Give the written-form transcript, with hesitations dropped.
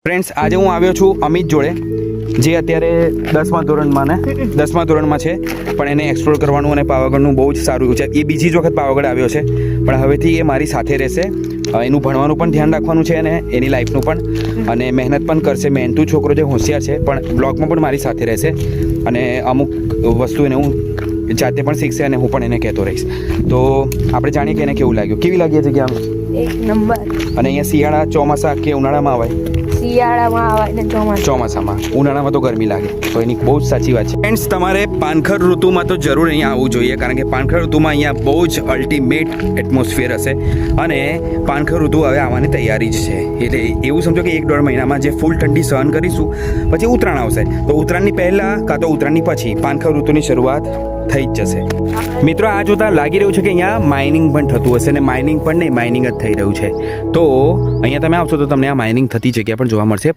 Friends, આજે હું આવ્યો છું અમિત જોડે, જે અત્યારે 10મા ધોરણમાં છે, પણ એને એક્સપ્લોર કરવાનું અને પાવાગઢનું બહુ જ સારું છે. એ બીજી જ વખત પાવાગઢ આવ્યો છે, પણ હવેથી એ મારી સાથે રહેશે. એનું ભણવાનું પણ ધ્યાન રાખવાનું છે અને એની લાઈફનું પણ, અને મહેનત પણ કરશે. મહેનતુ છોકરો છે, હોશિયાર છે, પણ બ્લોગમાં પણ મારી સાથે રહેશે અને અમુક વસ્તુ એને હું જાતે પણ શીખશે અને હું પણ એને કહેતો રહીશ. તો આપણે જાણીએ કે એને કેવું લાગ્યું. કેવી લાગી જગ્યા? એક નંબર. અને અહીંયા શિયાળા, ચોમાસા કે ઉનાળામાં આવે? શિયાળામાં આવે ને ચોમાસામાં. ઉનાળામાં તો ગરમી લાગે, તો એની બહુ જ સાચી વાત છે. ફ્રેન્ડ્સ, તમારે પાનખર ઋતુમાં તો જરૂર અહીંયા આવવું જોઈએ, કારણ કે પાનખર ઋતુમાં અહીંયા બહુ જ અલ્ટિમેટ એટમોસ્ફિયર હશે. અને પાનખર ઋતુ હવે આવવાની તૈયારી જ છે, એટલે એવું સમજો કે 1-1.5 મહિનામાં જે ફૂલ ઠંડી સહન કરીશું, પછી ઉત્તરાયણ આવશે. તો ઉત્તરાયણની પહેલાં કાં તો ઉત્તરાયણની પછી પાનખર ઋતુની શરૂઆત થઈ જ જશે. મિત્રો, આ જોતા લાગી રહ્યું છે કે અહીંયા માઇનિંગ પણ થતું હશે, અને માઇનિંગ પણ નહીં, માઇનિંગ જ થઈ રહ્યું છે. તો અહીંયા તમે આવશો તો તમને આ માઇનિંગ થતી જગ્યા પણ જોવા મળશે.